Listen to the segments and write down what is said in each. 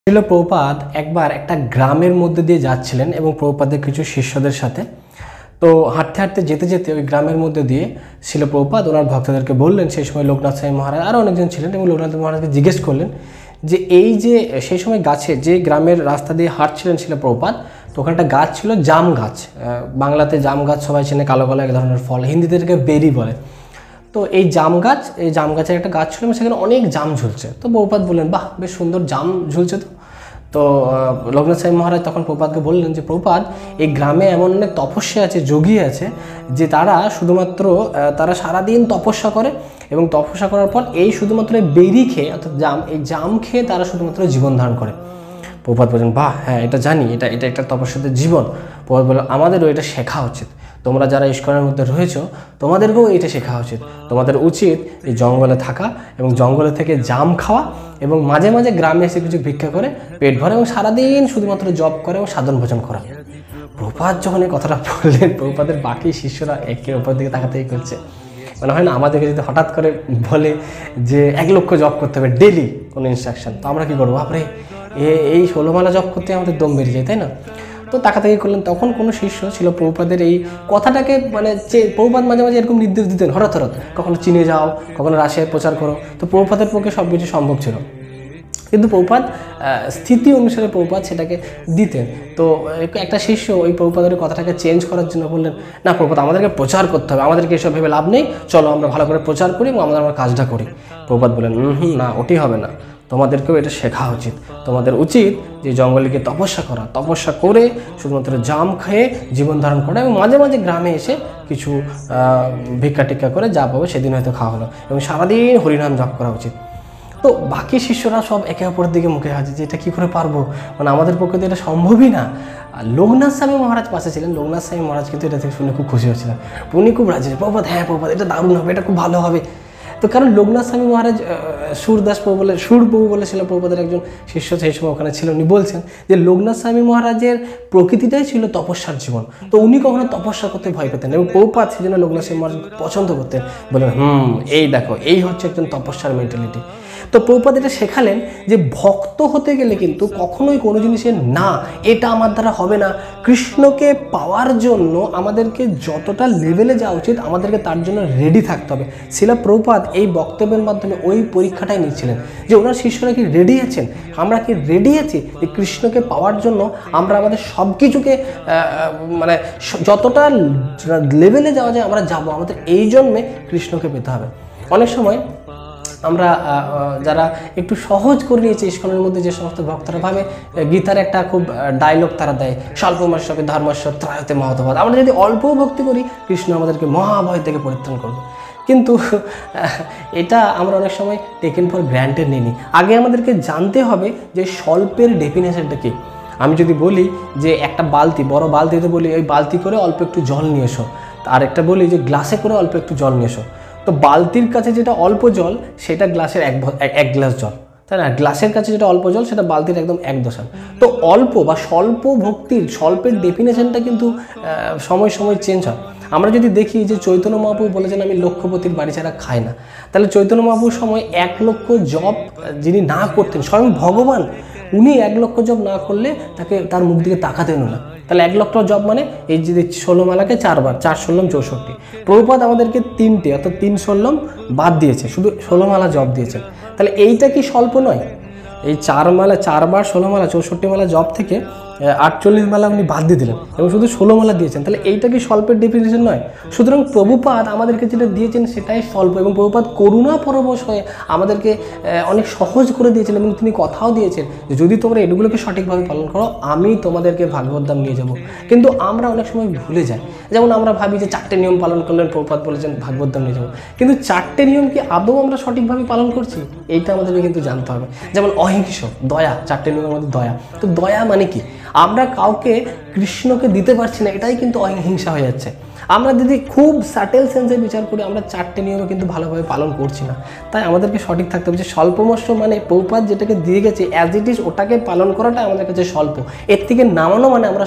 ছিল প্রভুপাদ একবার একটা গ্রামের মধ্যে দিয়ে যাচ্ছিলেন এবং প্রভুপাদের কিছু শিষ্যদের সাথে। তো হাঁটতে হাঁটতে যেতে যেতে ওই গ্রামের মধ্যে দিয়ে ছিল প্রভুপাদ ওনার ভক্তদেরকে বললেন, সেই সময় লোকনাথ স্বামী মহারাজ আরও অনেকজন ছিলেন এবং লোকনাথ মহারাজকে জিজ্ঞেস করলেন যে এই যে সেই সময় গাছে যে গ্রামের রাস্তা দিয়ে হাঁটছিলেন ছিল প্রভুপাদ, তো ওখানে একটা গাছ ছিল জাম গাছ। বাংলাতে জাম গাছ সবাই চেনে, কালো কালো এক ধরনের ফল, হিন্দিতে এটাকে বেরি বলে। তো এই জাম গাছের একটা গাছ ছিল এবং সেখানে অনেক জাম ঝুলছে। তো প্রভুপাদ বললেন, বাহ, বেশ সুন্দর জাম ঝুলছে। তো লোকনাথ স্বামী মহারাজ তখন প্রভুপাদকে বললেন যে প্রভুপাদ, এই গ্রামে এমন অনেক তপস্যা আছে, যোগী আছে, যে শুধুমাত্র তারা সারাদিন তপস্যা করে এবং তপস্যা করার পর এই শুধুমাত্র বেরি খেয়ে অর্থাৎ এই জাম খেয়ে তারা শুধুমাত্র জীবন ধারণ করে। প্রভুপাদ বললেন, বাহ, হ্যাঁ, এটা জানি, এটা একটা তপস্যাদের জীবন। প্রভুপাদ বললেন, আমাদেরও এটা শেখা উচিত। তোমরা যারা ইস্কনের মধ্যে রয়েছ, তোমাদেরকেও এটা শেখা উচিত। তোমাদের উচিত এই জঙ্গলে থাকা এবং জঙ্গলে থেকে জাম খাওয়া এবং মাঝে মাঝে গ্রামে এসে কিছু ভিক্ষা করে পেট ভরে এবং সারাদিন শুধুমাত্র জপ করে এবং সাধন ভোজন করা। প্রভুপাদ যখন এই কথাটা বললেন, প্রভুপাদের বাকি শিষ্যরা একে অপর দিকে তাকাতেই করছে। মানে হয় না, আমাদেরকে যদি হঠাৎ করে বলে যে 1 লক্ষ জপ করতে হবে ডেলি কোনো ইনস্ট্রাকশন, তো আমরা কী করবো? বাপরে, এই 16 মালা জপ করতে আমাদের দম বেরিয়ে যায়, তাই না? তো তাকাতাকি করলেন। তখন কোনো শিষ্য ছিল প্রভুপাদের এই কথাটাকে প্রভুপাদ মাঝে মাঝে এরকম নির্দেশ দিতেন হঠাৎ, কখনো চীনে যাও, কখনো রাশিয়ায় প্রচার করো। তো প্রভুপাদের পক্ষে সব কিছু সম্ভব ছিল, কিন্তু প্রভুপাদ স্থিতি অনুসারে প্রভুপাদ সেটাকে দিতেন। তো একটা শিষ্য ওই প্রভুপাদের কথাটাকে চেঞ্জ করার জন্য বললেন, না প্রভুপাদ, আমাদেরকে প্রচার করতে হবে, আমাদেরকে এসব ভেবে লাভ নেই, চলো আমরা ভালো করে প্রচার করি এবং আমরা কাজটা করি। প্রভুপাদ বললেন, না, ওটি হবে না, তোমাদেরকেও এটা শেখা উচিত। তোমাদের উচিত যে জঙ্গলে গিয়ে তপস্যা করে শুধুমাত্র জাম খেয়ে জীবন ধারণ করা এবং মাঝে মাঝে গ্রামে এসে কিছু ভিক্ষা টিক্ষা করে যা পাবে সেদিন হয়তো খাওয়া হলো এবং সারাদিন হরিনাম জপ করা উচিত। তো বাকি শিষ্যরা সব একে অপরের দিকে মুখে হাজির যে এটা কী করে পারবো, মানে আমাদের পক্ষে তো এটা সম্ভবই না। লোকনাথ স্বামী মহারাজ পাশে ছিলেন। লোকনাথ স্বামী মহারাজ কিন্তু এটা থেকে শুনে খুব খুশি হচ্ছিলেন। উনি খুব রাজি, প্রভুপাদ, হ্যাঁ প্রভুপাদ, এটা দারুণ হবে, এটা খুব ভালো হবে। তো কারণ লোকনাথ স্বামী মহারাজ সুরপ্রভু বলে ছিল প্রভুপাদের একজন শিষ্য সেই সময় ওখানে ছিল। উনি বলছেন যে লোকনাথ স্বামী মহারাজের প্রকৃতিটাই ছিল তপস্যার জীবন। তো উনি কখনো তপস্যা করতে ভয় পেতেন এবং প্রভুপাদ সেই জন্য লোকনাথ স্বামী মহারাজ পছন্দ করতেন। বলেন, এই দেখো, এই হচ্ছে একজন তপস্যার মেন্টালিটি। তো প্রভুপাদ এটা শেখালেন যে ভক্ত হতে গেলে কিন্তু কখনোই কোনো জিনিসের না, এটা আমার দ্বারা হবে না। কৃষ্ণকে পাওয়ার জন্য আমাদেরকে যতটা লেভেলে যাওয়া উচিত আমাদেরকে তার জন্য রেডি থাকতে হবে। শিলা প্রভুপাদ এই বক্তব্যের মাধ্যমে ওই পরীক্ষাটাই নিচ্ছিলেন যে ওনার শিষ্যরা কি রেডি আছেন, আমরা কি রেডি আছি যে কৃষ্ণকে পাওয়ার জন্য আমরা আমাদের সব কিছুকে মানে যতটা লেভেলে যাওয়া যায় আমরা যাব, আমাদের এই জন্মে কৃষ্ণকে পেতে হবে। অনেক সময় আমরা যারা একটু সহজ করে নিয়েছি ইস্কনের মধ্যে, যে সমস্ত ভক্তরা ভাবে গীতার একটা খুব ডায়লগ তারা দেয়, স্বল্পমার্শকে ধর্মস্ব ত্রায়তে মহতবাদ, আমরা যদি অল্প ভক্তি করি কৃষ্ণ আমাদেরকে মহাভয় থেকে পরিত্রাণ করবে। কিন্তু এটা আমরা অনেক সময় টেকেন ফর গ্র্যান্টেড নিই। আগে আমাদেরকে জানতে হবে যে স্বল্পের ডেফিনেশনটা কী। আমি যদি বলি যে একটা বালতি, বড় বালতিতে বলি ওই বালতি করে অল্প একটু জল নিয়ে এসো, আর একটা বলি যে গ্লাসে করে অল্প একটু জল নিয়ে এসো, তো বালতির কাছে যেটা অল্প জল সেটা গ্লাসের এক গ্লাস জল, তাই না? গ্লাসের কাছে যেটা অল্প জল সেটা বালতির একদম 1/2। তো অল্প বা স্বল্প ভক্তির স্বল্পের ডেফিনেশনটা কিন্তু সময় সময় চেঞ্জ হয়। আমরা যদি দেখি যে চৈতন্য মহাপ্রভু বলেছেন আমি লক্ষপতির বাড়ি ছাড়া খাই না, তাহলে চৈতন্য মহাপ্রভুর সময় 1 লক্ষ জপ যিনি না করতেন, স্বয়ং ভগবান, উনি 1 লক্ষ জপ না করলে তার মুখ দিকে তাকাতেন না। তাহলে 1 লক্ষ জপ মানে এই যে 16 মালাকে 4 বার, 4 16 64। প্রভুপাদ আমাদেরকে 3টে অর্থাৎ 3 16 বাদ দিয়েছে, শুধু 16 মালা জপ দিয়েছেন। তাহলে এইটা কি স্বল্প নয়? এই 4 মালা 4 বার 16 মালা 64 মালা জপ থেকে 48 মালা উনি বাদ দিয়ে দিলেন এবং শুধু 16 মালা দিয়েছেন। তাহলে এইটা কি স্বল্পের ডেফিনেশন নয়? সুতরাং প্রভুপাদ আমাদেরকে যেটা দিয়েছেন সেটাই স্বল্প এবং প্রভুপাদ করুণা পরবশ হয়ে আমাদেরকে অনেক সহজ করে দিয়েছেন এবং তিনি কথাও দিয়েছেন যে যদি তোমরা এগুলোকে সঠিকভাবে পালন করো আমি তোমাদেরকে ভাগবত ধাম নিয়ে যাব। কিন্তু আমরা অনেক সময় ভুলে যাই, যেমন আমরা ভাবি যে 4টে নিয়ম পালন করলেন, প্রভুপাদ বলেছেন ভাগবত ধাম নিয়ে যাবো, কিন্তু 4টে নিয়ম কি আদৌ আমরা সঠিকভাবে পালন করছি এইটা আমাদেরকে কিন্তু জানতে হবে। যেমন অহিংস, দয়া, 4টে নিয়মের মধ্যে দয়া। তো দয়া মানে কি? আমরা কাউকে কৃষ্ণকে দিতে পারছি না, এটাই কিন্তু অহিংসা হয়ে যাচ্ছে। আমরা যদি খুব সাটেল সেন্সে বিচার করি আমরা 4টে নিয়মও কিন্তু ভালোভাবে পালন করছি না। তাই আমাদেরকে সঠিক থাকতে হবে যে স্বল্পমস্য মানে প্রভুপাদ যেটাকে দিয়ে গেছে অ্যাজ ইট ইজ ওটাকে পালন করাটা আমাদের কাছে স্বল্প। এর থেকে নামানো মানে আমরা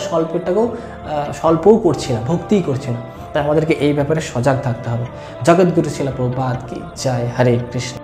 স্বল্পও করছি না, ভক্তিই করছি না। তাই আমাদেরকে এই ব্যাপারে সজাগ থাকতে হবে। জগৎগুরু শিলা প্রভুপাদ কি জয়। হরে কৃষ্ণ।